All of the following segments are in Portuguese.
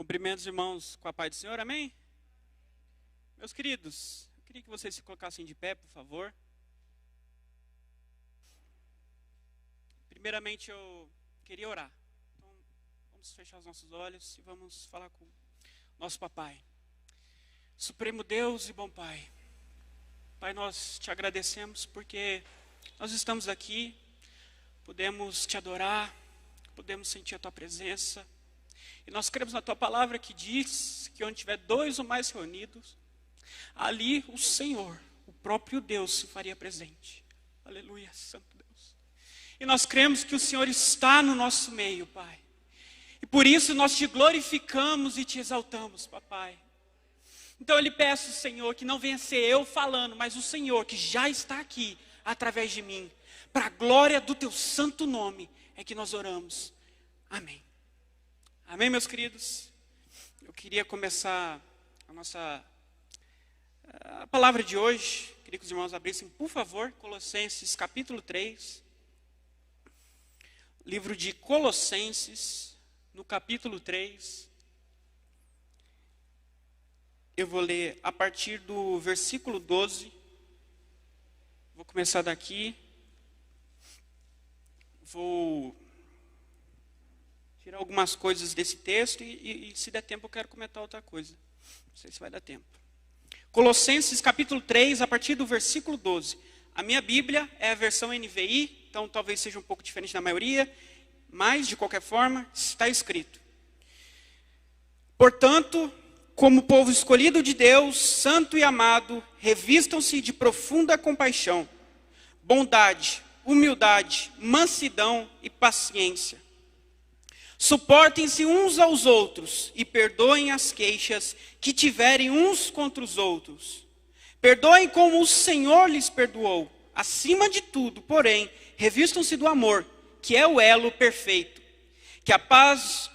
Cumprimento os irmãos com a paz do Senhor, amém? Meus queridos, eu queria que vocês se colocassem de pé, por favor. Primeiramente, eu queria orar. Então, vamos fechar os nossos olhos e vamos falar com o nosso papai. Supremo Deus e bom Pai. Pai, nós te agradecemos porque nós estamos aqui, podemos te adorar, podemos sentir a tua presença. E nós cremos na tua palavra que diz que onde tiver dois ou mais reunidos, ali o Senhor, o próprio Deus, se faria presente. Aleluia, Santo Deus. E nós cremos que o Senhor está no nosso meio, Pai. E por isso nós te glorificamos e te exaltamos, papai. Então eu lhe peço, Senhor, que não venha ser eu falando, mas o Senhor que já está aqui, através de mim. Para a glória do teu santo nome é que nós oramos. Amém. Amém, meus queridos? Eu queria começar a palavra de hoje. Queria que os irmãos abrissem, por favor, Colossenses capítulo 3. Livro de Colossenses, no capítulo 3. Eu vou ler a partir do versículo 12. Vou começar daqui. Vou tirar algumas coisas desse texto e se der tempo eu quero comentar outra coisa. Não sei se vai dar tempo. Colossenses capítulo 3, a partir do versículo 12. A minha Bíblia é a versão NVI, então talvez seja um pouco diferente da maioria, mas de qualquer forma está escrito. Portanto, como povo escolhido de Deus, santo e amado, revistam-se de profunda compaixão, bondade, humildade, mansidão e paciência. Suportem-se uns aos outros e perdoem as queixas que tiverem uns contra os outros. Perdoem como o Senhor lhes perdoou. Acima de tudo, porém, revistam-se do amor, que é o elo perfeito. Que a paz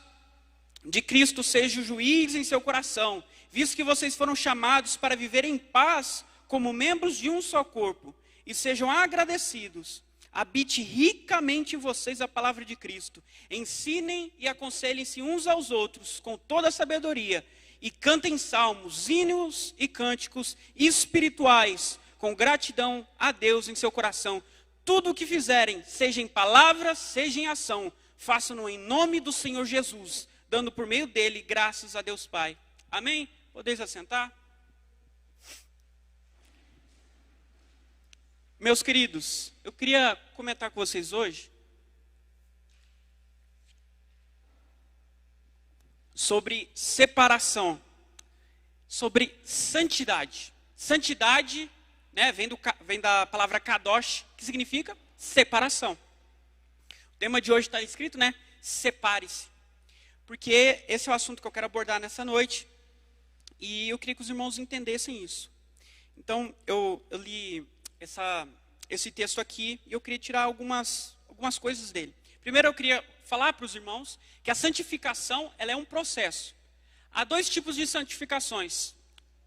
de Cristo seja o juiz em seu coração, visto que vocês foram chamados para viver em paz como membros de um só corpo, e sejam agradecidos. Habite ricamente em vocês a palavra de Cristo. Ensinem e aconselhem-se uns aos outros com toda a sabedoria. E cantem salmos, hinos e cânticos espirituais, com gratidão a Deus em seu coração. Tudo o que fizerem, seja em palavra, seja em ação, façam-no em nome do Senhor Jesus, dando por meio dele graças a Deus Pai. Amém? Podeis assentar? Meus queridos, eu queria comentar com vocês hoje sobre separação, sobre santidade. Santidade, né, vem da palavra kadosh, que significa separação. O tema de hoje está escrito, né? Separe-se. Porque esse é o assunto que eu quero abordar nessa noite. E eu queria que os irmãos entendessem isso. Então, eu li esse texto aqui, e eu queria tirar algumas coisas dele. Primeiro eu queria falar para os irmãos que a santificação ela é um processo. Há dois tipos de santificações.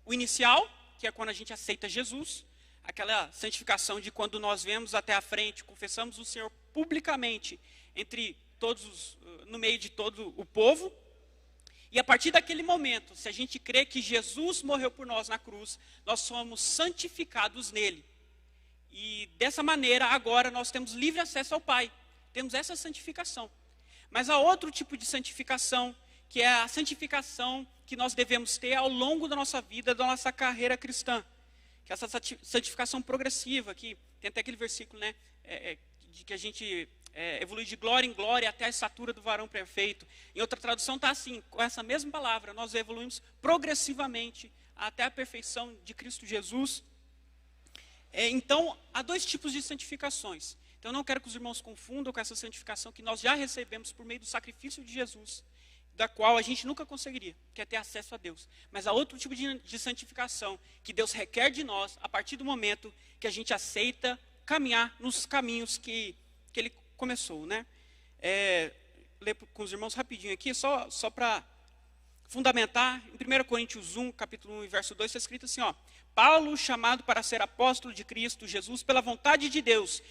O inicial, que é quando a gente aceita Jesus, aquela santificação de quando nós vemos até a frente, confessamos o Senhor publicamente entre todos, no meio de todo o povo. E a partir daquele momento, se a gente crê que Jesus morreu por nós na cruz, nós somos santificados nele. E dessa maneira, agora nós temos livre acesso ao Pai. Temos essa santificação. Mas há outro tipo de santificação, que é a santificação que nós devemos ter ao longo da nossa vida, da nossa carreira cristã. Que é essa santificação progressiva, que tem até aquele versículo, né, de que a gente evolui de glória em glória até a estatura do varão perfeito. Em outra tradução está assim, com essa mesma palavra, nós evoluímos progressivamente até a perfeição de Cristo Jesus. Então, há dois tipos de santificações. Então, eu não quero que os irmãos confundam com essa santificação que nós já recebemos por meio do sacrifício de Jesus, da qual a gente nunca conseguiria, que é ter acesso a Deus. Mas há outro tipo de santificação que Deus requer de nós a partir do momento que a gente aceita caminhar nos caminhos que Ele começou, né? Ler com os irmãos rapidinho aqui, só para fundamentar. Em 1 Coríntios 1, capítulo 1 e verso 2, está escrito assim, ó. Paulo, chamado para ser apóstolo de Cristo Jesus pela vontade de Deus,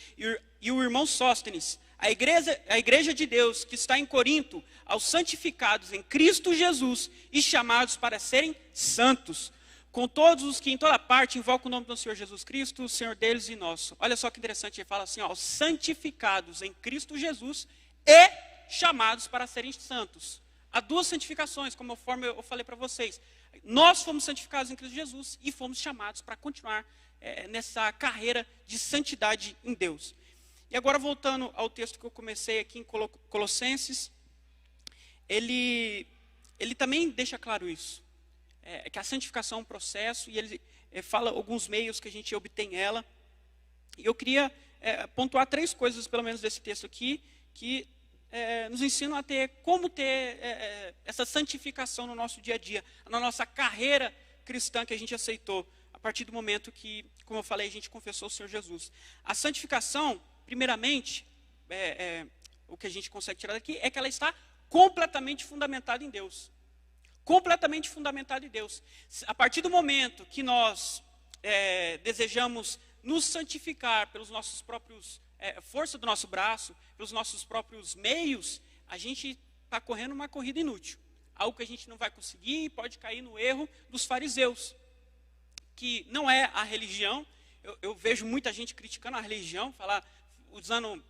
e o irmão Sóstenes, a igreja de Deus que está em Corinto, aos santificados em Cristo Jesus e chamados para serem santos, com todos os que em toda parte invocam o nome do Senhor Jesus Cristo, o Senhor deles e nosso. Olha só que interessante, ele fala assim, ó, santificados em Cristo Jesus e chamados para serem santos. Há duas santificações, conforme eu falei para vocês. Nós fomos santificados em Cristo Jesus e fomos chamados para continuar nessa carreira de santidade em Deus. E agora voltando ao texto que eu comecei aqui em Colossenses, ele também deixa claro isso. Que a santificação é um processo, e ele fala alguns meios que a gente obtém ela. E eu queria pontuar 3 coisas, pelo menos, desse texto aqui, que nos ensinam a como ter essa santificação no nosso dia a dia, na nossa carreira cristã que a gente aceitou, a partir do momento que, como eu falei, a gente confessou o Senhor Jesus. A santificação, primeiramente, o que a gente consegue tirar daqui, é que ela está completamente fundamentada em Deus. Completamente fundamentada em Deus. A partir do momento que nós desejamos nos santificar pelos nossos próprios, força do nosso braço, pelos nossos próprios meios, a gente está correndo uma corrida inútil. Algo que a gente não vai conseguir e pode cair no erro dos fariseus, que não é a religião. Eu vejo muita gente criticando a religião, usando,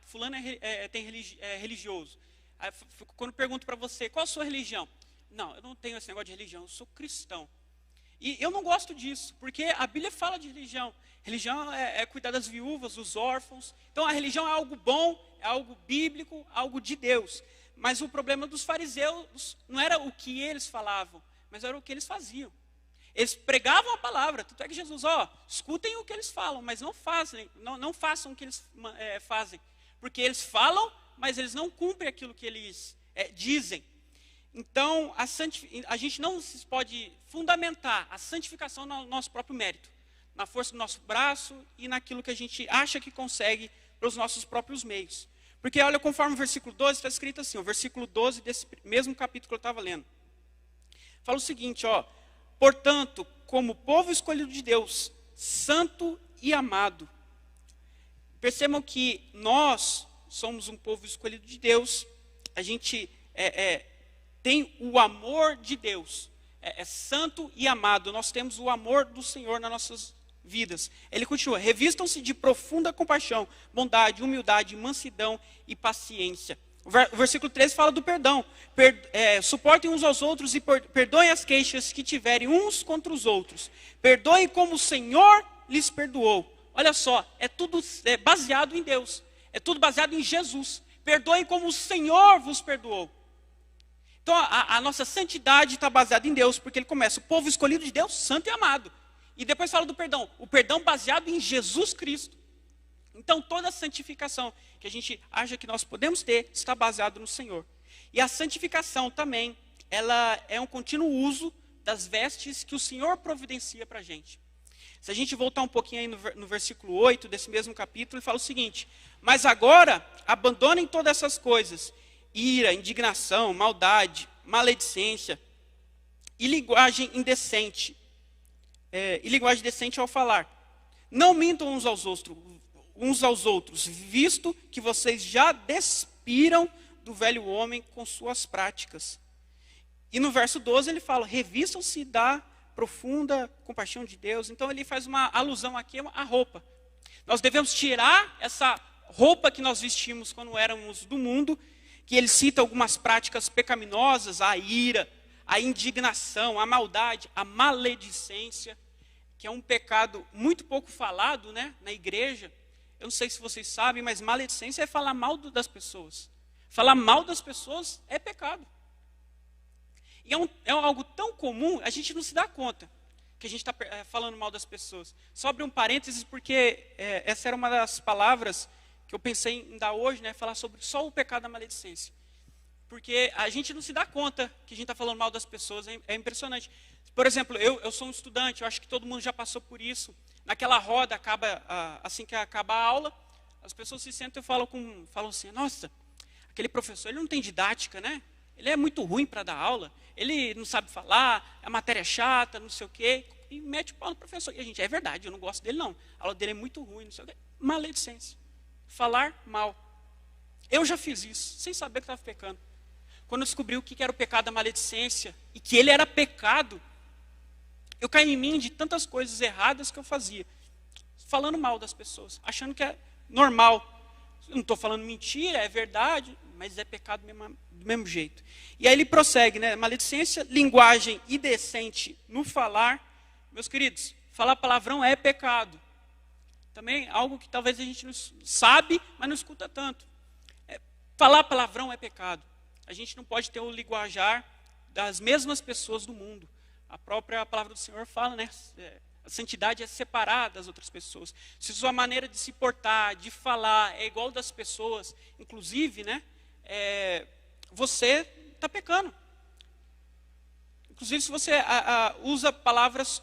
fulano é religioso. Aí, quando pergunto para você, qual a sua religião? Não, eu não tenho esse negócio de religião, eu sou cristão. E eu não gosto disso, porque a Bíblia fala de religião. Religião é cuidar das viúvas, dos órfãos. Então a religião é algo bom, é algo bíblico, algo de Deus. Mas o problema dos fariseus não era o que eles falavam, mas era o que eles faziam. Eles pregavam a palavra, tanto é que Jesus, escutem o que eles falam, mas não façam o que eles fazem. Porque eles falam, mas eles não cumprem aquilo que eles dizem. Então, a gente não pode fundamentar a santificação no nosso próprio mérito, na força do nosso braço e naquilo que a gente acha que consegue pelos nossos próprios meios. Porque, olha, conforme o versículo 12, está escrito assim, o versículo 12 desse mesmo capítulo que eu estava lendo. Fala o seguinte, portanto, como povo escolhido de Deus, santo e amado. Percebam que nós somos um povo escolhido de Deus, a gente tem o amor de Deus, é santo e amado, nós temos o amor do Senhor nas nossas vidas. Ele continua, revistam-se de profunda compaixão, bondade, humildade, mansidão e paciência. O versículo 13 fala do perdão. Suportem uns aos outros e perdoem as queixas que tiverem uns contra os outros. Perdoem como o Senhor lhes perdoou. Olha só, é tudo baseado em Deus. É tudo baseado em Jesus. Perdoem como o Senhor vos perdoou. Então a nossa santidade está baseada em Deus, porque ele começa, o povo escolhido de Deus, santo e amado. E depois fala do perdão, o perdão baseado em Jesus Cristo. Então toda a santificação que a gente acha que nós podemos ter, está baseado no Senhor. E a santificação também, ela é um contínuo uso das vestes que o Senhor providencia para a gente. Se a gente voltar um pouquinho aí no versículo 8 desse mesmo capítulo, ele fala o seguinte, mas agora abandonem todas essas coisas, ira, indignação, maldade, maledicência e linguagem indecente. E linguagem decente ao falar. Não mintam uns aos outros, visto que vocês já despiram do velho homem com suas práticas. E no verso 12 ele fala, revistam-se da profunda compaixão de Deus. Então ele faz uma alusão aqui à roupa. Nós devemos tirar essa roupa que nós vestimos quando éramos do mundo, que ele cita algumas práticas pecaminosas, a ira, a indignação, a maldade, a maledicência, que é um pecado muito pouco falado, né, na igreja. Eu não sei se vocês sabem, mas maledicência é falar mal das pessoas. Falar mal das pessoas é pecado. E é algo tão comum, a gente não se dá conta que a gente está falando mal das pessoas. Só abrir um parênteses, porque essa era uma das palavras que eu pensei em dar hoje, né, falar sobre só o pecado da maledicência. Porque a gente não se dá conta que a gente está falando mal das pessoas, é impressionante. Por exemplo, eu sou um estudante, eu acho que todo mundo já passou por isso. Naquela roda, assim que acaba a aula, as pessoas se sentam e falam assim, nossa, aquele professor, ele não tem didática, né? Ele é muito ruim para dar aula, ele não sabe falar, a matéria é chata, não sei o quê, e mete o pau no professor. E a gente, é verdade, eu não gosto dele não, a aula dele é muito ruim, não sei o quê. Maledicência, falar mal. Eu já fiz isso, sem saber que estava pecando. Quando eu descobri o que era o pecado da maledicência, e que ele era pecado, eu caí em mim de tantas coisas erradas que eu fazia. Falando mal das pessoas, achando que é normal. Eu não estou falando mentira, é verdade, mas é pecado do mesmo jeito. E aí ele prossegue, né? Maledicência, linguagem indecente no falar. Meus queridos, falar palavrão é pecado. Também algo que talvez a gente não sabe, mas não escuta tanto. Falar palavrão é pecado. A gente não pode ter o linguajar das mesmas pessoas do mundo. A própria palavra do Senhor fala, né? A santidade é separar das outras pessoas. Se sua maneira de se portar, de falar, é igual das pessoas, inclusive, né? Você está pecando. Inclusive, se você usa palavras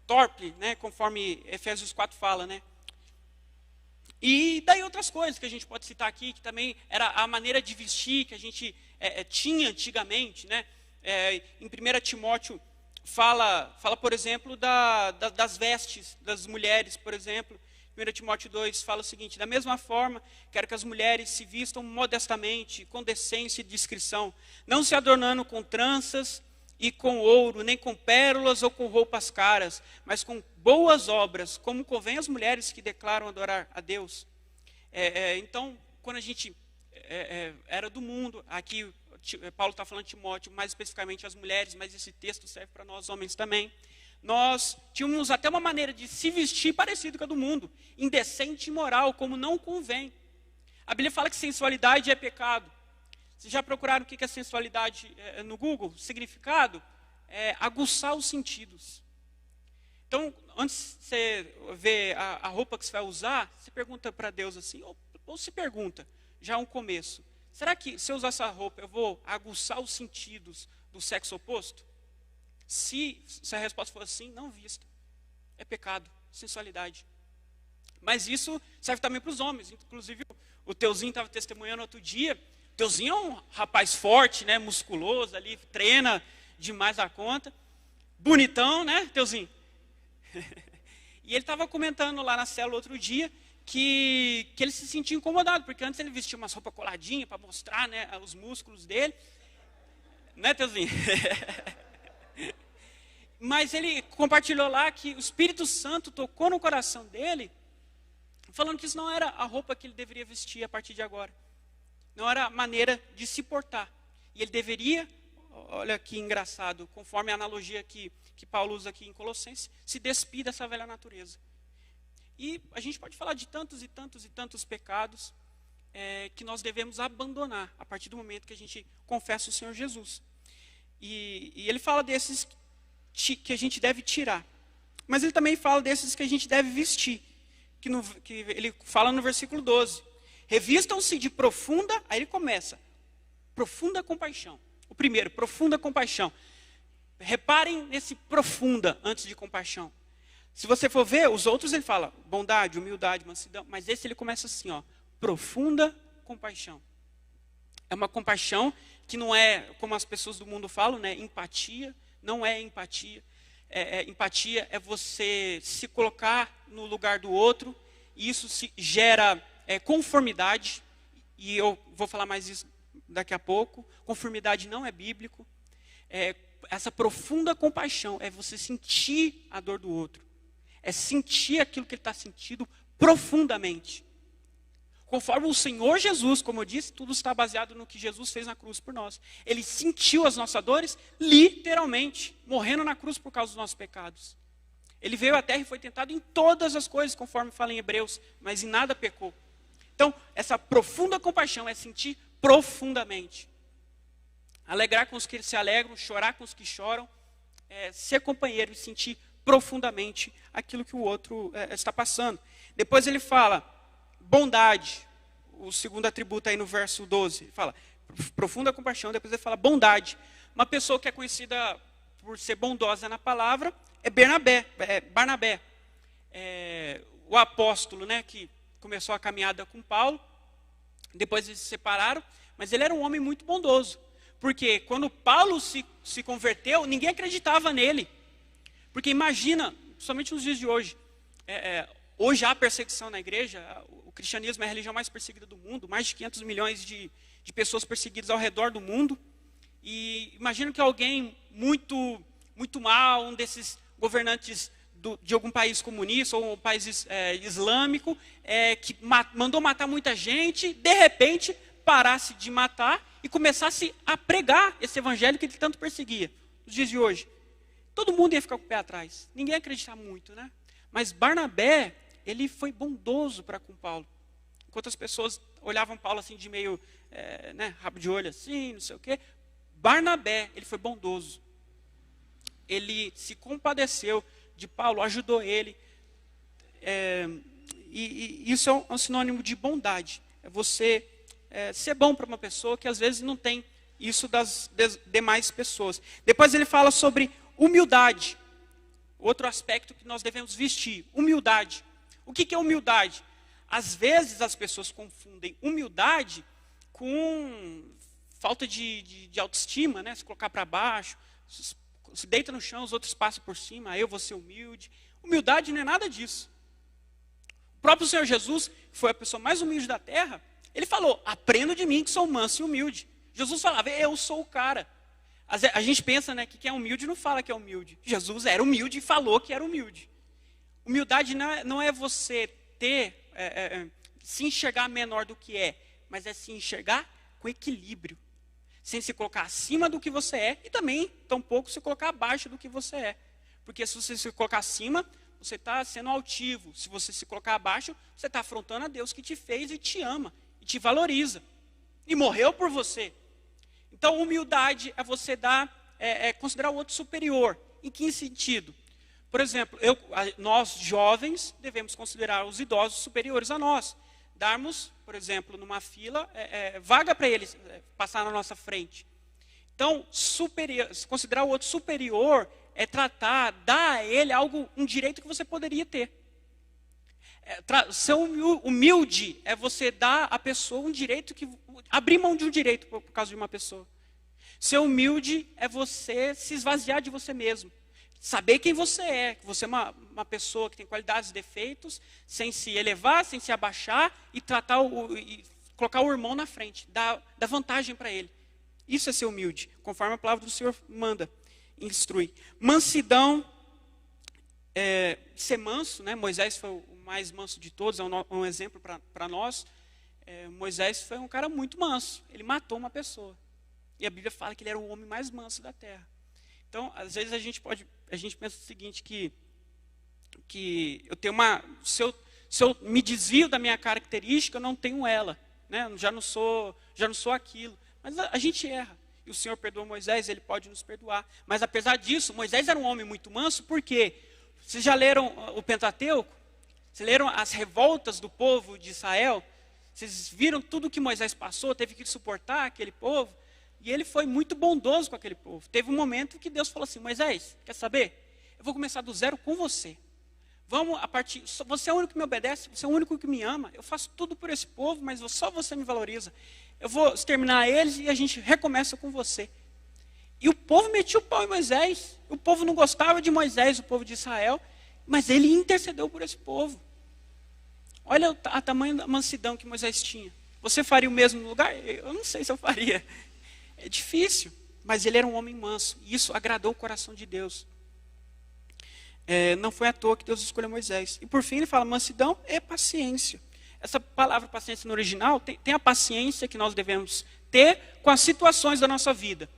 torpe, né? Conforme Efésios 4 fala, né? E daí outras coisas que a gente pode citar aqui, que também era a maneira de vestir que a gente tinha antigamente, né? Em 1 Timóteo fala, por exemplo, das vestes das mulheres, por exemplo. 1 Timóteo 2 fala o seguinte: da mesma forma, quero que as mulheres se vistam modestamente, com decência e discrição, não se adornando com tranças e com ouro, nem com pérolas ou com roupas caras, mas com boas obras, como convém às mulheres que declaram adorar a Deus. Então, quando a gente era do mundo, aqui Paulo está falando de Timóteo, mais especificamente as mulheres, mas esse texto serve para nós homens também. Nós tínhamos até uma maneira de se vestir parecida com a do mundo, indecente e imoral, como não convém. A Bíblia fala que sensualidade é pecado. Vocês já procuraram o que é sensualidade no Google? Significado? Aguçar os sentidos. Então, antes de você ver a roupa que você vai usar, você pergunta para Deus assim, ou se pergunta, já um começo, será que se eu usar essa roupa, eu vou aguçar os sentidos do sexo oposto? Se a resposta for assim, não vista. É pecado, sensualidade. Mas isso serve também para os homens. Inclusive, o Teuzinho estava testemunhando outro dia. O Teuzinho é um rapaz forte, né, musculoso ali, treina demais a conta. Bonitão, né, Teuzinho? E ele estava comentando lá na célula outro dia que ele se sentia incomodado, porque antes ele vestia umas roupas coladinhas para mostrar, né, os músculos dele. Né, Teuzinho? Mas ele compartilhou lá que o Espírito Santo tocou no coração dele, falando que isso não era a roupa que ele deveria vestir a partir de agora. Não era a maneira de se portar. E ele deveria, olha que engraçado, conforme a analogia que Paulo usa aqui em Colossenses, se despir dessa velha natureza. E a gente pode falar de tantos e tantos e tantos pecados que nós devemos abandonar a partir do momento que a gente confessa o Senhor Jesus. E ele fala desses que a gente deve tirar. Mas ele também fala desses que a gente deve vestir. Que ele fala no versículo 12. Revistam-se de profunda, aí ele começa, profunda compaixão. O primeiro, profunda compaixão. Reparem nesse profunda antes de compaixão. Se você for ver, os outros ele fala bondade, humildade, mansidão. Mas esse ele começa assim, ó, profunda compaixão. É uma compaixão que não é, como as pessoas do mundo falam, né, empatia. Não é empatia. Empatia é você se colocar no lugar do outro. E isso gera conformidade. E eu vou falar mais isso daqui a pouco. Conformidade não é bíblico. Essa profunda compaixão é você sentir a dor do outro. É sentir aquilo que ele está sentindo profundamente. Conforme o Senhor Jesus, como eu disse, tudo está baseado no que Jesus fez na cruz por nós. Ele sentiu as nossas dores, literalmente, morrendo na cruz por causa dos nossos pecados. Ele veio à terra e foi tentado em todas as coisas, conforme fala em Hebreus, mas em nada pecou. Então, essa profunda compaixão é sentir profundamente. Alegrar com os que se alegram, chorar com os que choram, ser companheiro e sentir profundamente aquilo que o outro está passando. Depois ele fala, bondade, o segundo atributo aí no verso 12, ele fala profunda compaixão, depois ele fala bondade. Uma pessoa que é conhecida por ser bondosa na palavra é Barnabé. O apóstolo, né, que começou a caminhada com Paulo, depois eles se separaram, mas ele era um homem muito bondoso, porque quando Paulo se converteu, ninguém acreditava nele, porque imagina, somente nos dias de hoje, hoje há perseguição na igreja, o cristianismo é a religião mais perseguida do mundo, mais de 500 milhões de pessoas perseguidas ao redor do mundo. E imagino que alguém muito, muito mal, um desses governantes de algum país comunista ou um país islâmico, que mandou matar muita gente, de repente parasse de matar e começasse a pregar esse evangelho que ele tanto perseguia, nos dias de hoje. Todo mundo ia ficar com o pé atrás, ninguém ia acreditar muito, né? Mas Barnabé, ele foi bondoso para com Paulo. Enquanto as pessoas olhavam Paulo assim de meio, rabo de olho assim, não sei o quê, Barnabé, ele foi bondoso. Ele se compadeceu de Paulo, ajudou ele. E isso é um sinônimo de bondade. É você ser bom para uma pessoa que às vezes não tem isso das demais pessoas. Depois ele fala sobre humildade. Outro aspecto que nós devemos vestir, humildade. O que é humildade? Às vezes as pessoas confundem humildade com falta de autoestima, né? Se colocar para baixo, se deita no chão, os outros passam por cima, eu vou ser humilde. Humildade não é nada disso. O próprio Senhor Jesus, que foi a pessoa mais humilde da terra, ele falou, aprenda de mim que sou manso e humilde. Jesus falava, eu sou o cara. A gente pensa, né, que quem é humilde não fala que é humilde. Jesus era humilde e falou que era humilde. Humildade não é você se enxergar menor do que é, mas é se enxergar com equilíbrio. Sem se colocar acima do que você é e também, tampouco, se colocar abaixo do que você é. Porque se você se colocar acima, você está sendo altivo. Se você se colocar abaixo, você está afrontando a Deus que te fez e te ama, e te valoriza. E morreu por você. Então, humildade é você considerar o outro superior. Em que sentido? Por exemplo, nós jovens devemos considerar os idosos superiores a nós. Darmos, por exemplo, numa fila, vaga para eles passar na nossa frente. Então, considerar o outro superior é dar a ele um direito que você poderia ter. Ser humilde é você dar à pessoa um direito abrir mão de um direito por causa de uma pessoa. Ser humilde é você se esvaziar de você mesmo. Saber quem você é, que você é uma pessoa que tem qualidades e defeitos, sem se elevar, sem se abaixar e colocar o irmão na frente, dar vantagem para ele. Isso é ser humilde, conforme a palavra do Senhor manda, instrui. Mansidão, ser manso, né? Moisés foi o mais manso de todos, é um exemplo para nós. Moisés foi um cara muito manso, ele matou uma pessoa. E a Bíblia fala que ele era o homem mais manso da terra. Então, às vezes a gente pensa o seguinte, que eu tenho se eu me desvio da minha característica, eu não tenho ela, né? Já não sou aquilo. Mas a gente erra. E o Senhor perdoou Moisés, ele pode nos perdoar. Mas apesar disso, Moisés era um homem muito manso, por quê? Vocês já leram o Pentateuco? Vocês leram as revoltas do povo de Israel? Vocês viram tudo que Moisés passou, teve que suportar aquele povo? E ele foi muito bondoso com aquele povo. Teve um momento que Deus falou assim, Moisés, quer saber? Eu vou começar do zero com você. Você é o único que me obedece, você é o único que me ama. Eu faço tudo por esse povo, mas só você me valoriza. Eu vou exterminar eles e a gente recomeça com você. E o povo metia o pau em Moisés. O povo não gostava de Moisés, o povo de Israel, mas ele intercedeu por esse povo. Olha o tamanho da mansidão que Moisés tinha. Você faria o mesmo no lugar? Eu não sei se eu faria. É difícil, mas ele era um homem manso. E isso agradou o coração de Deus. Não foi à toa que Deus escolheu Moisés. E por fim ele fala, mansidão é paciência. Essa palavra paciência no original tem a paciência que nós devemos ter com as situações da nossa vida.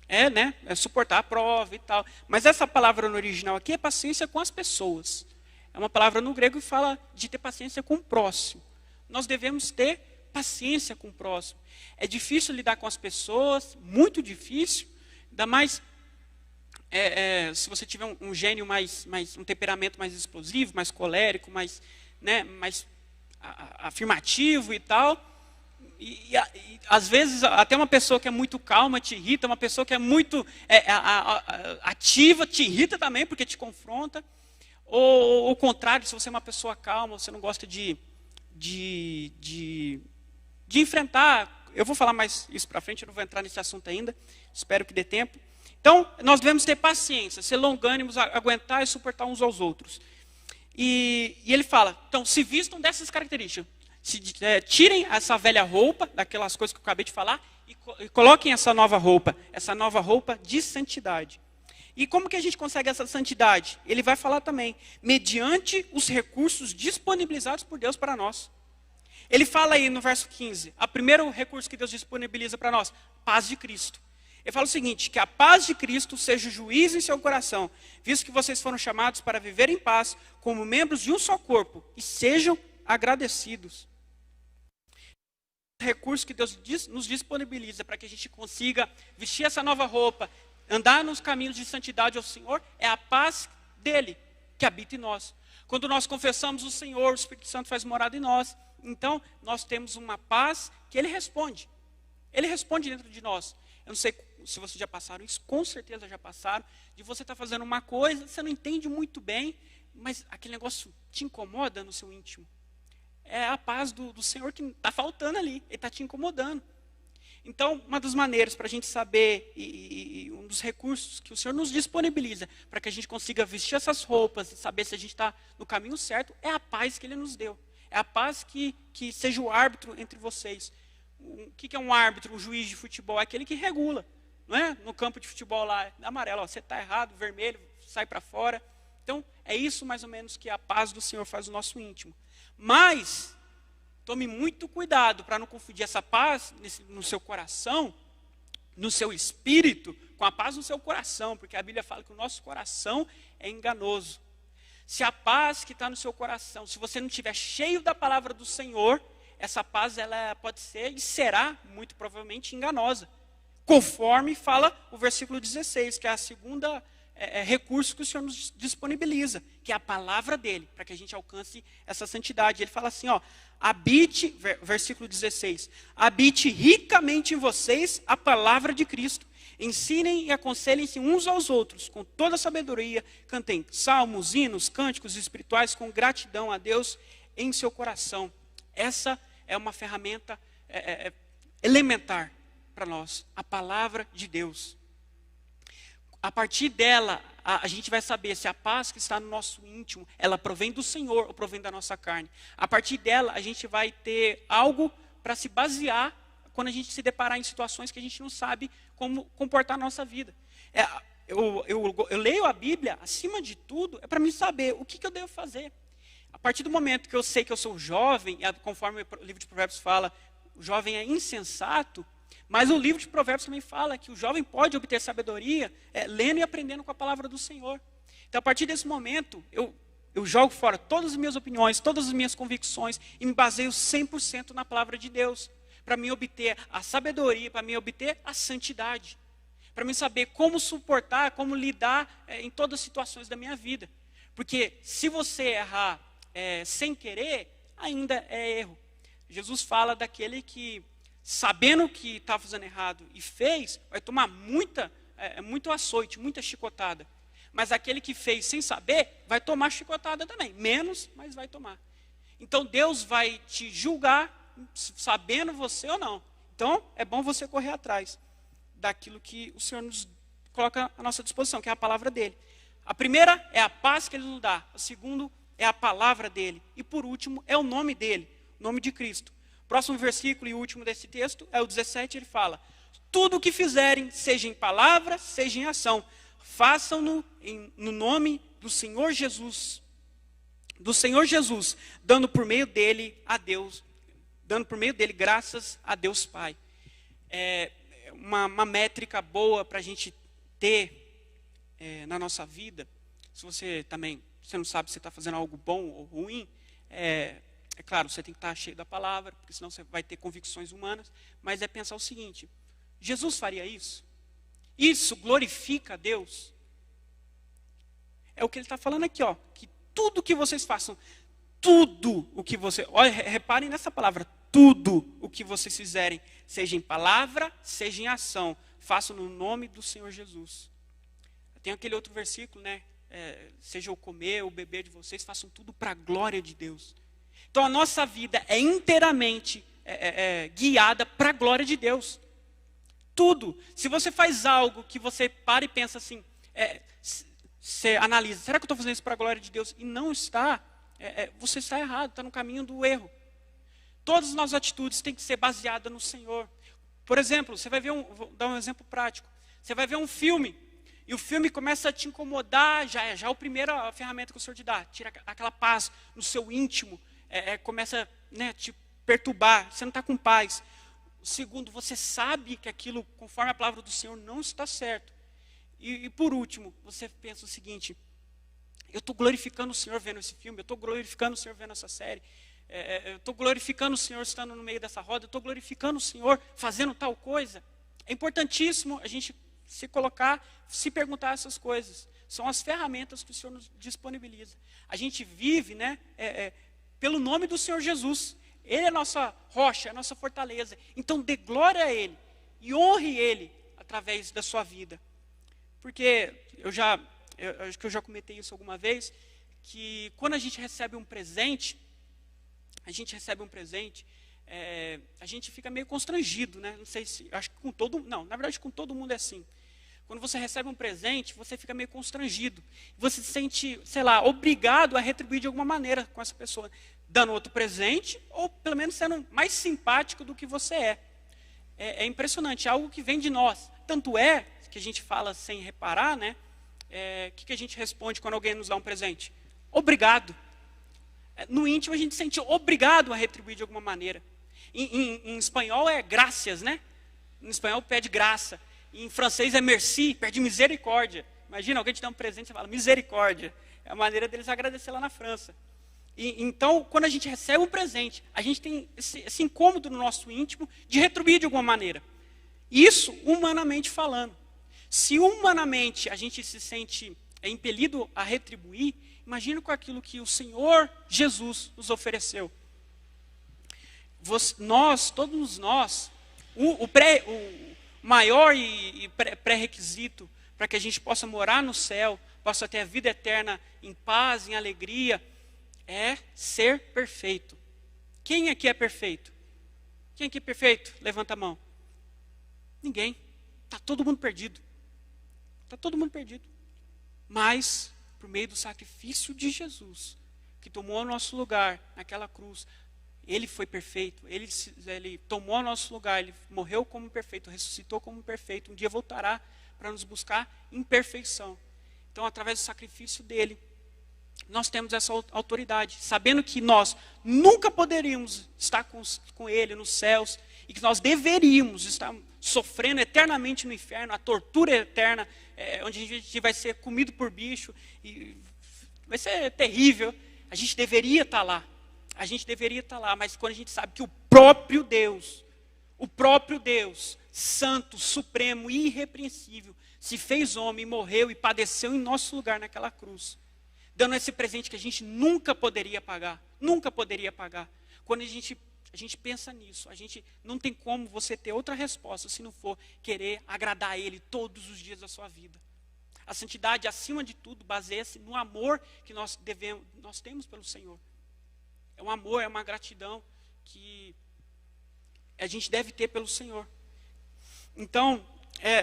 É suportar a prova e tal. Mas essa palavra no original aqui é paciência com as pessoas. É uma palavra no grego que fala de ter paciência com o próximo. Nós devemos ter paciência com o próximo. É difícil lidar com as pessoas, muito difícil. Ainda mais se você tiver um gênio um temperamento mais explosivo, mais colérico, mais afirmativo e tal. E às vezes até uma pessoa que é muito calma te irrita, uma pessoa que é muito ativa te irrita também porque te confronta. Ou o contrário, se você é uma pessoa calma, você não gosta de enfrentar. Eu vou falar mais isso para frente, eu não vou entrar nesse assunto ainda, espero que dê tempo. Então, nós devemos ter paciência, ser longânimos, aguentar e suportar uns aos outros. E ele fala, então, se vistam dessas características. tirem essa velha roupa, daquelas coisas que eu acabei de falar, e coloquem essa nova roupa de santidade. E como que a gente consegue essa santidade? Ele vai falar também, mediante os recursos disponibilizados por Deus para nós. Ele fala aí no verso 15, o primeiro recurso que Deus disponibiliza para nós, paz de Cristo. Ele fala o seguinte, que a paz de Cristo seja o juízo em seu coração, visto que vocês foram chamados para viver em paz, como membros de um só corpo, e sejam agradecidos. O recurso que Deus nos disponibiliza para que a gente consiga vestir essa nova roupa, andar nos caminhos de santidade ao Senhor, é a paz dele, que habita em nós. Quando nós confessamos o Senhor, o Espírito Santo faz morada em nós. Então, nós temos uma paz que ele responde. Ele responde dentro de nós. Eu não sei se vocês já passaram isso, com certeza já passaram, de você estar fazendo uma coisa, você não entende muito bem, mas aquele negócio te incomoda no seu íntimo. É a paz do Senhor que está faltando ali, ele está te incomodando. Então, uma das maneiras para a gente saber, e um dos recursos que o Senhor nos disponibiliza, para que a gente consiga vestir essas roupas e saber se a gente está no caminho certo, é a paz que ele nos deu. É a paz que seja o árbitro entre vocês. O que é um árbitro, um juiz de futebol? É aquele que regula. Não é? No campo de futebol lá, amarelo, ó, você está errado, vermelho, sai para fora. Então, é isso mais ou menos que a paz do Senhor faz no nosso íntimo. Mas, tome muito cuidado para não confundir essa paz no seu coração, no seu espírito, com a paz no seu coração, porque a Bíblia fala que o nosso coração é enganoso. Se a paz que está no seu coração, se você não estiver cheio da palavra do Senhor, essa paz ela pode ser e será, muito provavelmente, enganosa. Conforme fala o versículo 16, que é a segunda recurso que o Senhor nos disponibiliza, que é a palavra dele, para que a gente alcance essa santidade. Ele fala assim, ó, habite, versículo 16, habite ricamente em vocês a palavra de Cristo. Ensinem e aconselhem-se uns aos outros, com toda a sabedoria, cantem salmos, hinos, cânticos espirituais, com gratidão a Deus em seu coração. Essa é uma ferramenta elementar para nós, a palavra de Deus. A partir dela, a gente vai saber se a paz que está no nosso íntimo, ela provém do Senhor ou provém da nossa carne. A partir dela, a gente vai ter algo para se basear quando a gente se deparar em situações que a gente não sabe como comportar a nossa vida. Eu leio a Bíblia, acima de tudo, é para mim saber o que eu devo fazer. A partir do momento que eu sei que eu sou jovem, conforme o livro de Provérbios fala, o jovem é insensato, mas o livro de Provérbios também fala que o jovem pode obter sabedoria lendo e aprendendo com a palavra do Senhor. Então, a partir desse momento, eu jogo fora todas as minhas opiniões, todas as minhas convicções e me baseio 100% na palavra de Deus, para mim obter a sabedoria, para mim obter a santidade, para mim saber como suportar, como lidar em todas as situações da minha vida. Porque se você errar sem querer, ainda é erro. Jesus fala daquele que, sabendo que está fazendo errado e fez, vai tomar muito açoite, muita chicotada. Mas aquele que fez sem saber, vai tomar chicotada também. Menos, mas vai tomar. Então Deus vai te julgar, sabendo você ou não. Então é bom você correr atrás daquilo que o Senhor nos coloca à nossa disposição, que é a palavra dele. A primeira é a paz que ele nos dá. O segundo é a palavra dele. E por último é o nome dele, o nome de Cristo. Próximo versículo e último desse texto é o 17, ele fala: tudo o que fizerem, seja em palavra, seja em ação, façam-no no nome do Senhor Jesus. Do Senhor Jesus, dando por meio dele a Deus, dando por meio dele graças a Deus Pai. É uma métrica boa para a gente ter na nossa vida. Se você não sabe se está fazendo algo bom ou ruim, é claro, você tem que estar cheio da palavra, porque senão você vai ter convicções humanas, mas é pensar o seguinte: Jesus faria isso? Isso glorifica a Deus? É o que ele está falando aqui, ó, que tudo que vocês façam, tudo o que você, olha, reparem nessa palavra, tudo o que vocês fizerem, seja em palavra, seja em ação, façam no nome do Senhor Jesus. Tem aquele outro versículo, né? Seja o comer, o beber de vocês, façam tudo para a glória de Deus. Então a nossa vida é inteiramente guiada para a glória de Deus. Tudo. Se você faz algo que você para e pensa assim, você analisa, será que eu estou fazendo isso para a glória de Deus? E não está, você está errado, está no caminho do erro. Todas as nossas atitudes têm que ser baseadas no Senhor. Por exemplo, você vai ver vou dar um exemplo prático. Você vai ver um filme, e o filme começa a te incomodar, já é a primeira ferramenta que o Senhor te dá. Tira aquela paz no seu íntimo, começa, né, te perturbar, você não está com paz. Segundo, você sabe que aquilo, conforme a palavra do Senhor, não está certo. E por último, você pensa o seguinte: eu estou glorificando o Senhor vendo esse filme, eu estou glorificando o Senhor vendo essa série, eu estou glorificando o Senhor estando no meio dessa roda, eu estou glorificando o Senhor fazendo tal coisa. É importantíssimo a gente se colocar, se perguntar essas coisas. São as ferramentas que o Senhor nos disponibiliza. A gente vive, né, pelo nome do Senhor Jesus. Ele é a nossa rocha, é a nossa fortaleza. Então dê glória a Ele e honre Ele através da sua vida. Porque eu acho que eu já comentei isso alguma vez, que quando a gente recebe um presente, a gente fica meio constrangido, né? Não sei se, acho que na verdade com todo mundo é assim. Quando você recebe um presente, você fica meio constrangido. Você se sente, sei lá, obrigado a retribuir de alguma maneira com essa pessoa, dando outro presente, ou pelo menos sendo mais simpático do que você é. É impressionante, é algo que vem de nós. Tanto é que a gente fala sem reparar, né? O que a gente responde quando alguém nos dá um presente? Obrigado. No íntimo a gente sente obrigado a retribuir de alguma maneira. Em espanhol é gracias, né? Em espanhol pede graça. Em francês é merci, pede misericórdia. Imagina, alguém te dá um presente e fala misericórdia. É a maneira deles agradecer lá na França. Então, quando a gente recebe um presente, a gente tem esse incômodo no nosso íntimo de retribuir de alguma maneira. Isso humanamente falando. Se humanamente a gente se sente impelido a retribuir, imagine com aquilo que o Senhor Jesus nos ofereceu. Todos nós, o maior e pré-requisito para que a gente possa morar no céu, possa ter a vida eterna em paz, em alegria, é ser perfeito. Quem aqui é perfeito? Quem aqui é perfeito? Levanta a mão. Ninguém. Está todo mundo perdido. Está todo mundo perdido. Mas, por meio do sacrifício de Jesus, que tomou o nosso lugar naquela cruz, Ele foi perfeito, ele tomou o nosso lugar, Ele morreu como perfeito, ressuscitou como perfeito, um dia voltará para nos buscar em perfeição. Então, através do sacrifício dEle, nós temos essa autoridade, sabendo que nós nunca poderíamos estar com Ele nos céus, e que nós deveríamos estar sofrendo eternamente no inferno, a tortura eterna, onde a gente vai ser comido por bicho, e vai ser terrível. A gente deveria estar lá. Mas quando a gente sabe que o próprio Deus, santo, supremo, irrepreensível, se fez homem, morreu e padeceu em nosso lugar naquela cruz, dando esse presente que a gente nunca poderia pagar. Quando a gente pensa nisso, a gente não tem como você ter outra resposta se não for querer agradar a Ele todos os dias da sua vida. A santidade, acima de tudo, baseia-se no amor que nós temos pelo Senhor. É um amor, é uma gratidão que a gente deve ter pelo Senhor. Então,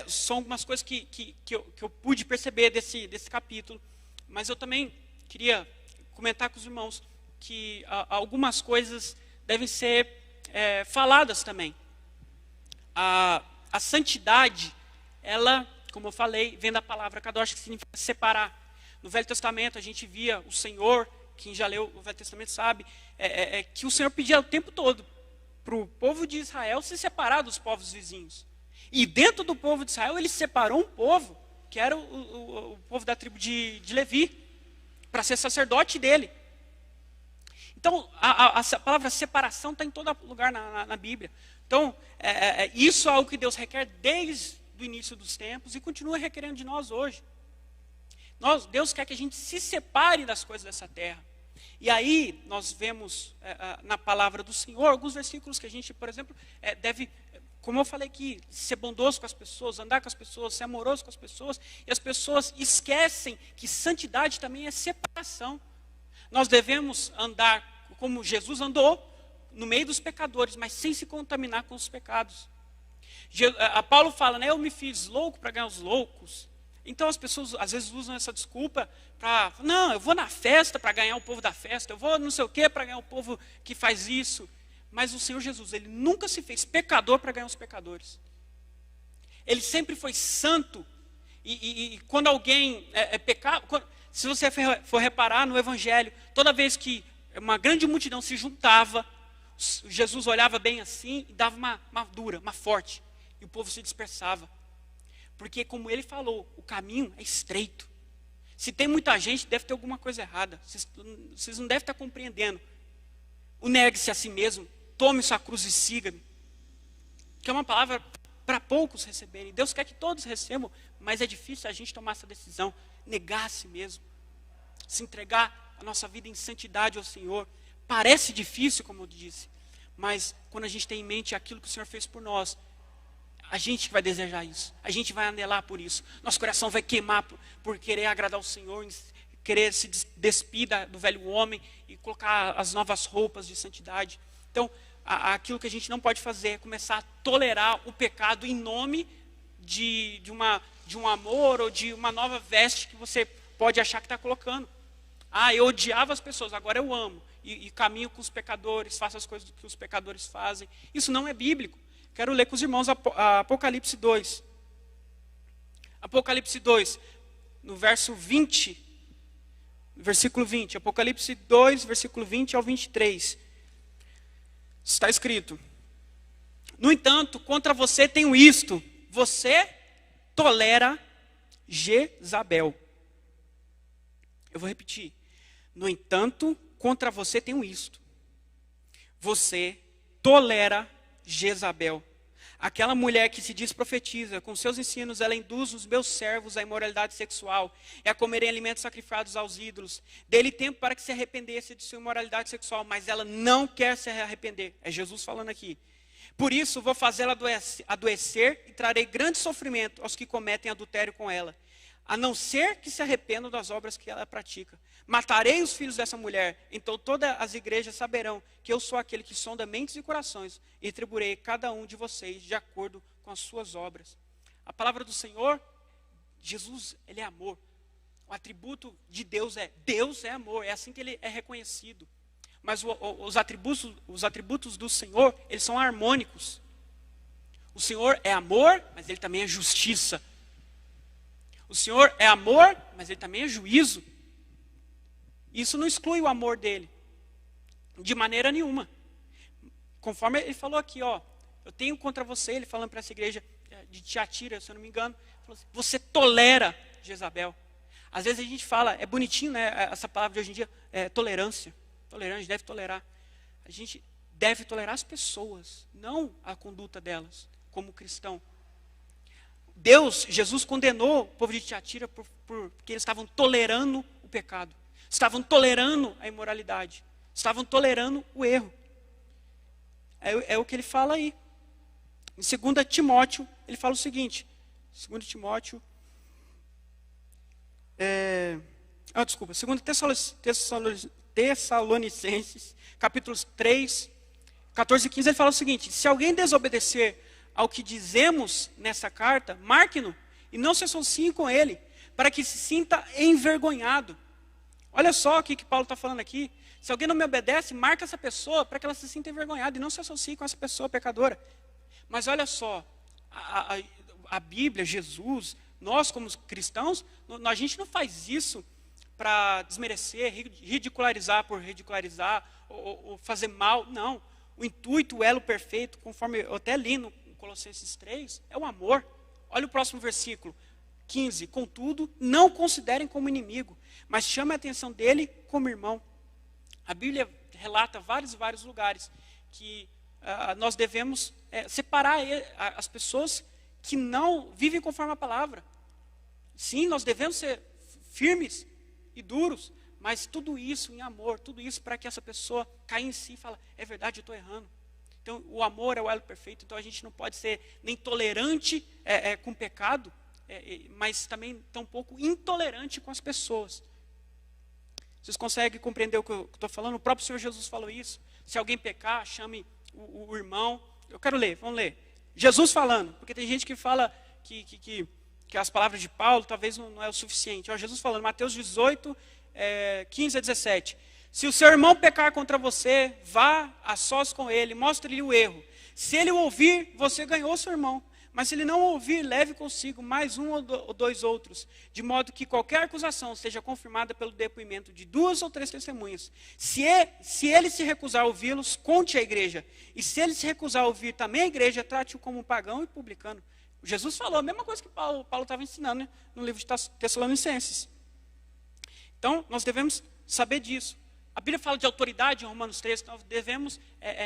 são algumas coisas que eu pude perceber desse capítulo. Mas eu também queria comentar com os irmãos que algumas coisas devem ser faladas também. A santidade, ela, como eu falei, vem da palavra kadosh, que significa separar. No Velho Testamento a gente via o Senhor, quem já leu o Velho Testamento sabe, que o Senhor pedia o tempo todo para o povo de Israel se separar dos povos vizinhos. E dentro do povo de Israel, ele separou um povo, que era o povo da tribo de Levi, para ser sacerdote dele. Então, a palavra separação está em todo lugar na Bíblia. Então, isso é algo que Deus requer desde o início dos tempos e continua requerendo de nós hoje. Deus quer que a gente se separe das coisas dessa terra. E aí, nós vemos na palavra do Senhor alguns versículos que a gente, por exemplo, deve, como eu falei aqui, ser bondoso com as pessoas, andar com as pessoas, ser amoroso com as pessoas. E as pessoas esquecem que santidade também é separação. Nós devemos andar como Jesus andou, no meio dos pecadores, mas sem se contaminar com os pecados. Paulo fala, né, eu me fiz louco para ganhar os loucos. Então as pessoas às vezes usam essa desculpa para, não, eu vou na festa para ganhar o povo da festa, eu vou não sei o que para ganhar o povo que faz isso. Mas o Senhor Jesus, ele nunca se fez pecador para ganhar os pecadores. Ele sempre foi santo. E quando alguém pecava, se você for reparar no Evangelho, toda vez que uma grande multidão se juntava, Jesus olhava bem assim e dava uma dura, uma forte. E o povo se dispersava. Porque como ele falou, o caminho é estreito. Se tem muita gente, deve ter alguma coisa errada. Vocês não devem estar compreendendo. O negue-se a si mesmo, tome sua cruz e siga-me. Que é uma palavra para poucos receberem. Deus quer que todos recebam, mas é difícil a gente tomar essa decisão. Negar a si mesmo. Se entregar a nossa vida em santidade ao Senhor. Parece difícil, como eu disse. Mas quando a gente tem em mente aquilo que o Senhor fez por nós, a gente que vai desejar isso. A gente vai anelar por isso. Nosso coração vai queimar por querer agradar o Senhor, querer se despir do velho homem e colocar as novas roupas de santidade. Então, aquilo que a gente não pode fazer é começar a tolerar o pecado em nome de um amor ou de uma nova veste que você pode achar que está colocando. Eu odiava as pessoas, agora eu amo. E caminho com os pecadores, faço as coisas que os pecadores fazem. Isso não é bíblico. Quero ler com os irmãos Apocalipse 2. Apocalipse 2, no verso 20, versículo 20. Apocalipse 2, versículo 20 ao 23. Está escrito: no entanto, contra você tenho isto: você tolera Jezabel. Eu vou repetir. No entanto, contra você tenho isto: você tolera Jezabel, aquela mulher que se diz profetiza. Com seus ensinos ela induz os meus servos à imoralidade sexual e a comerem alimentos sacrificados aos ídolos. Dê-lhe tempo para que se arrependesse de sua imoralidade sexual, mas ela não quer se arrepender. É Jesus falando aqui. Por isso vou fazê-la adoecer e trarei grande sofrimento aos que cometem adultério com ela, a não ser que se arrependam das obras que ela pratica. Matarei os filhos dessa mulher, então todas as igrejas saberão que eu sou aquele que sonda mentes e corações, e retribuirei cada um de vocês de acordo com as suas obras. A palavra do Senhor, Jesus, ele é amor. O atributo de Deus é amor, é assim que ele é reconhecido. Mas os atributos do Senhor, eles são harmônicos. O Senhor é amor, mas ele também é justiça. O Senhor é amor, mas ele também é juízo. Isso não exclui o amor dele, de maneira nenhuma. Conforme ele falou aqui, eu tenho contra você, ele falando para essa igreja de Tiatira, se eu não me engano, falou assim, você tolera Jezabel. Às vezes a gente fala, é bonitinho, né, essa palavra de hoje em dia, tolerância. Tolerante, deve tolerar. A gente deve tolerar as pessoas, não a conduta delas, como cristão. Jesus condenou o povo de Tiatira porque eles estavam tolerando o pecado. Estavam tolerando a imoralidade. Estavam tolerando o erro. É o que ele fala aí. Em 2 Timóteo, ele fala o seguinte. 2 Timóteo... 2 Tessalonicenses, capítulos 3, 14 e 15, ele fala o seguinte: se alguém desobedecer ao que dizemos nessa carta, marque-no e não se associe com ele, para que se sinta envergonhado. Olha só o que Paulo está falando aqui. Se alguém não me obedece, marca essa pessoa para que ela se sinta envergonhada e não se associe com essa pessoa pecadora. Mas olha só, a Bíblia, Jesus, nós como cristãos, a gente não faz isso para desmerecer, ridicularizar por ridicularizar, ou fazer mal. Não. O intuito, o elo perfeito, conforme eu até li no Colossenses 3, é o amor. Olha o próximo versículo, 15. Contudo, não considerem como inimigo, mas chame a atenção dele como irmão. A Bíblia relata vários lugares que nós devemos separar as pessoas que não vivem conforme a palavra. Sim, nós devemos ser firmes e duros, mas tudo isso em amor, tudo isso para que essa pessoa caia em si e fale, é verdade, eu estou errando. Então, o amor é o elo perfeito, então a gente não pode ser nem tolerante com o pecado, mas também tão pouco intolerante com as pessoas. Vocês conseguem compreender o que eu estou falando? O próprio Senhor Jesus falou isso. Se alguém pecar, chame o irmão. Eu quero ler, vamos ler. Jesus falando, porque tem gente que fala que as palavras de Paulo talvez não é o suficiente. Jesus falando, Mateus 18, 15 a 17. Se o seu irmão pecar contra você, vá a sós com ele, mostre-lhe o erro. Se ele o ouvir, você ganhou seu irmão. Mas se ele não ouvir, leve consigo mais um ou dois outros, de modo que qualquer acusação seja confirmada pelo depoimento de 2 ou 3 testemunhas. Se ele se recusar a ouvi-los, conte à igreja. E se ele se recusar a ouvir também a igreja, trate-o como um pagão e publicano. Jesus falou a mesma coisa que Paulo estava ensinando, né, no livro de Tessalonicenses. Então, nós devemos saber disso. A Bíblia fala de autoridade em Romanos 13, nós devemos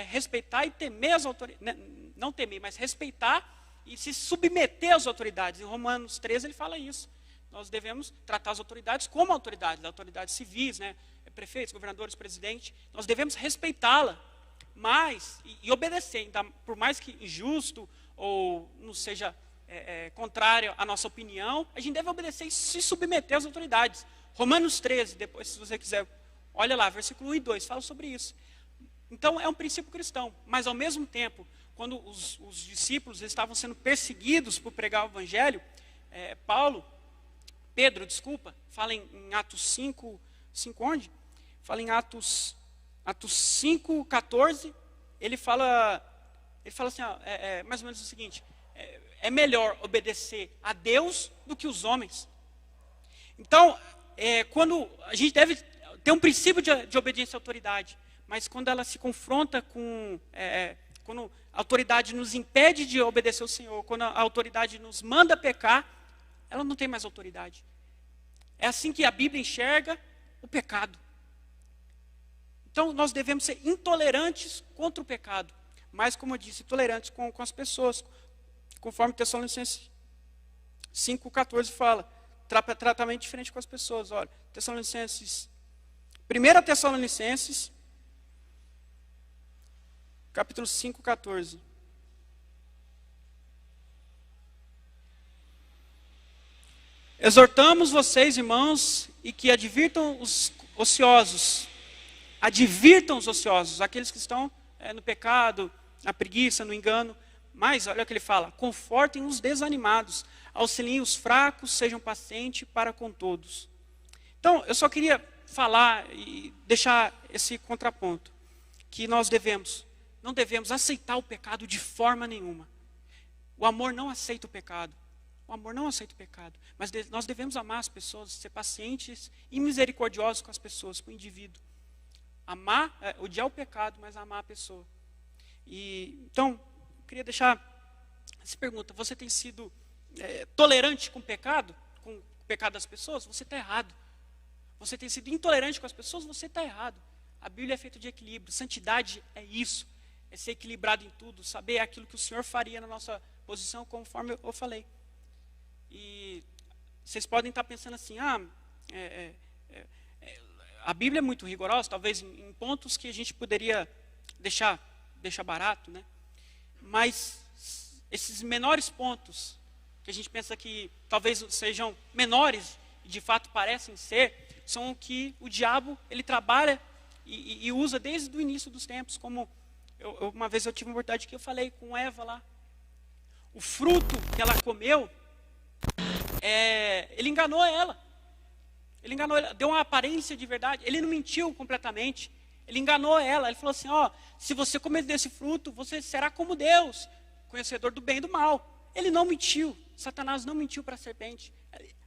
respeitar e temer as autoridades, não temer, mas respeitar e se submeter às autoridades. Em Romanos 13 ele fala isso. Nós devemos tratar as autoridades como autoridades civis, né? Prefeitos, governadores, presidente. Nós devemos respeitá-la, mas, e obedecer, por mais que injusto ou não seja contrário à nossa opinião, a gente deve obedecer e se submeter às autoridades. Romanos 13, depois se você quiser, olha lá, versículo 1 e 2, fala sobre isso. Então é um princípio cristão, mas ao mesmo tempo, quando os discípulos estavam sendo perseguidos por pregar o evangelho, Pedro, fala em Atos 5 onde? Fala em Atos 5:14, ele fala assim, mais ou menos o seguinte, é melhor obedecer a Deus do que os homens. Então, quando a gente deve ter um princípio de obediência à autoridade, mas quando ela se confronta com... quando a autoridade nos impede de obedecer ao Senhor, quando a autoridade nos manda pecar, ela não tem mais autoridade. É assim que a Bíblia enxerga o pecado. Então, nós devemos ser intolerantes contra o pecado, mas, como eu disse, tolerantes com as pessoas, conforme Tessalonicenses 5:14 fala, tratamento diferente com as pessoas. Olha, 1 Tessalonicenses, capítulo 5:14. Exortamos vocês, irmãos, e que advirtam os ociosos, aqueles que estão no pecado, na preguiça, no engano. Mas, olha o que ele fala, confortem os desanimados, auxiliem os fracos, sejam pacientes para com todos. Então, eu só queria falar e deixar esse contraponto, que nós não devemos aceitar o pecado de forma nenhuma. O amor não aceita o pecado. Mas nós devemos amar as pessoas, ser pacientes e misericordiosos com as pessoas, com o indivíduo. Odiar o pecado, mas amar a pessoa. Então, eu queria deixar essa pergunta. Você tem sido tolerante com o pecado das pessoas? Você está errado. Você tem sido intolerante com as pessoas? Você está errado. A Bíblia é feita de equilíbrio. Santidade é isso. É ser equilibrado em tudo. Saber aquilo que o Senhor faria na nossa posição, conforme eu falei. E vocês podem estar pensando assim, a Bíblia é muito rigorosa, talvez em pontos que a gente poderia deixar barato, né? Mas esses menores pontos, que a gente pensa que talvez sejam menores, e de fato parecem ser, são o que o diabo ele trabalha e usa desde o início dos tempos. Como uma vez eu tive uma oportunidade que eu falei com Eva lá. O fruto que ela comeu, ele enganou ela. Deu uma aparência de verdade. Ele não mentiu completamente. Ele enganou ela. Ele falou assim, se você comer desse fruto, você será como Deus, conhecedor do bem e do mal. Ele não mentiu. Satanás não mentiu para a serpente.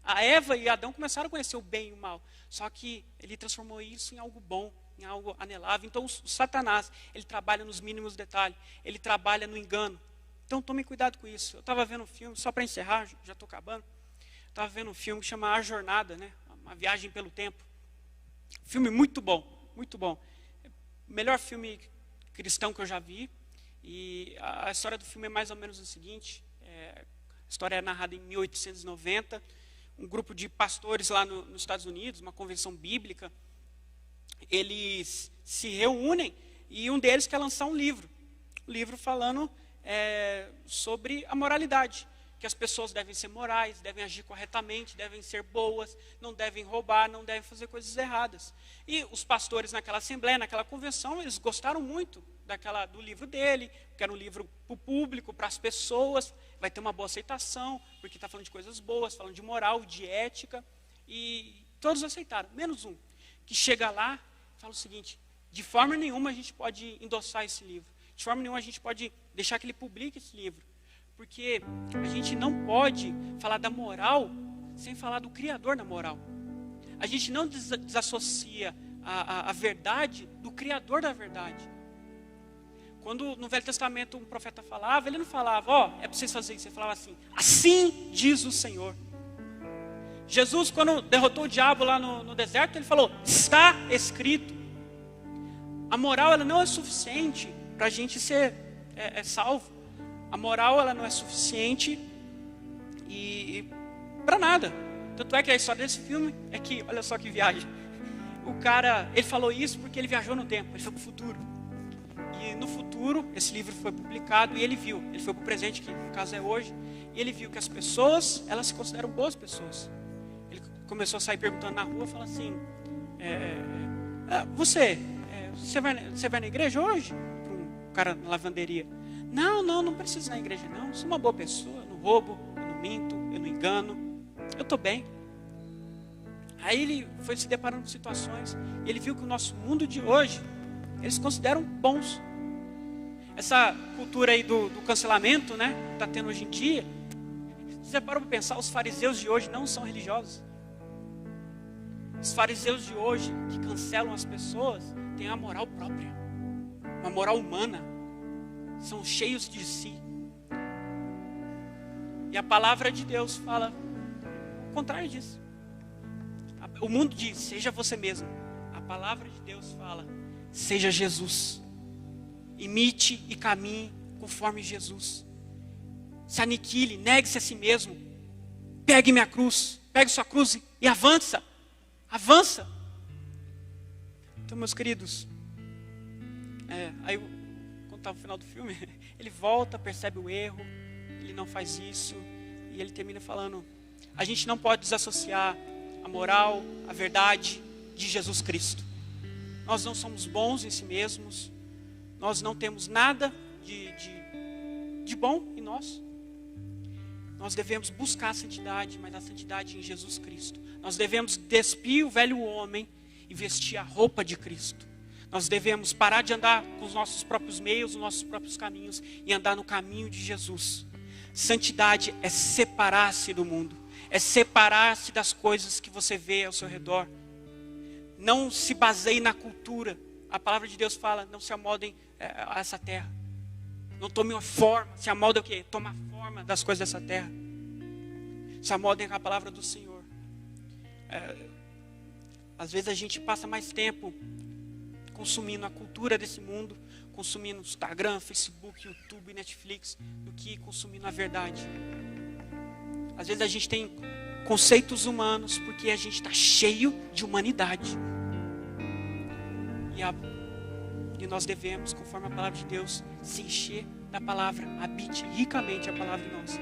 A Eva e Adão começaram a conhecer o bem e o mal. Só que ele transformou isso em algo bom, em algo anelável. Então o Satanás, ele trabalha nos mínimos detalhes. Ele trabalha no engano. Então tome cuidado com isso. Eu estava vendo um filme, só para encerrar, já estou acabando. Estava vendo um filme que chama A Jornada, né? Uma viagem pelo tempo. Filme muito bom, muito bom. Melhor filme cristão que eu já vi. E a história do filme é mais ou menos o seguinte. A história é narrada em 1890. Um grupo de pastores lá nos Estados Unidos, uma convenção bíblica, eles se reúnem e um deles quer lançar um livro. Um livro falando sobre a moralidade. Que as pessoas devem ser morais, devem agir corretamente, devem ser boas, não devem roubar, não devem fazer coisas erradas. E os pastores naquela assembleia, naquela convenção, eles gostaram muito do livro dele, que era um livro para o público, para as pessoas, vai ter uma boa aceitação, porque está falando de coisas boas, falando de moral, de ética, e todos aceitaram, menos um, que chega lá fala o seguinte: de forma nenhuma a gente pode endossar esse livro. De forma nenhuma a gente pode deixar que ele publique esse livro. Porque a gente não pode falar da moral sem falar do Criador da moral. A gente não desassocia a verdade do Criador da verdade. Quando no Velho Testamento um profeta falava, ele não falava, é para vocês fazerem isso. Ele falava assim: assim diz o Senhor. Jesus, quando derrotou o diabo lá no deserto, ele falou: está escrito. A moral, ela não é suficiente para a gente ser salvo. A moral, ela não é suficiente e para nada. Tanto é que a história desse filme é que, olha só que viagem. O cara, ele falou isso porque ele viajou no tempo, ele foi para o futuro. E no futuro, esse livro foi publicado e ele viu, ele foi para o presente, que no caso é hoje, e ele viu que as pessoas, elas se consideram boas pessoas. Ele começou a sair perguntando na rua, falando assim: você vai na igreja hoje? Para um cara na lavanderia. Não preciso ir na igreja não, eu sou uma boa pessoa, eu não roubo, eu não minto, eu não engano, eu estou bem. Aí ele foi se deparando com situações, e ele viu que o nosso mundo de hoje, eles se consideram bons. Essa cultura aí do cancelamento, né, que está tendo hoje em dia, você parou para pensar, os fariseus de hoje não são religiosos. Os fariseus de hoje, que cancelam as pessoas, têm a moral própria, uma moral humana, são cheios de si. E a palavra de Deus fala o contrário disso. O mundo diz: seja você mesmo. A palavra de Deus fala: seja Jesus. Imite e caminhe conforme Jesus. Se aniquile, negue-se a si mesmo. Pegue minha cruz, pegue sua cruz e avança. Avança. Então, meus queridos, aí quando está no final do filme, ele volta, percebe o erro, ele não faz isso, e ele termina falando: a gente não pode desassociar a moral, a verdade de Jesus Cristo. Nós não somos bons em si mesmos, nós não temos nada de bom em nós. Nós devemos buscar a santidade, mas a santidade em Jesus Cristo. Nós devemos despir o velho homem e vestir a roupa de Cristo. Nós devemos parar de andar com os nossos próprios meios, os nossos próprios caminhos, e andar no caminho de Jesus. Santidade é separar-se do mundo, é separar-se das coisas que você vê ao seu redor. Não se baseie na cultura. A palavra de Deus fala: não se amoldem a essa terra. Não tome uma forma. Se amolda o quê? Toma a forma das coisas dessa terra. Se amoldem com a palavra do Senhor. Às vezes a gente passa mais tempo consumindo a cultura desse mundo, consumindo Instagram, Facebook, YouTube, Netflix, do que consumindo a verdade. Às vezes a gente tem conceitos humanos porque a gente está cheio de humanidade. E nós devemos, conforme a palavra de Deus, se encher da palavra, habite ricamente a palavra em nós.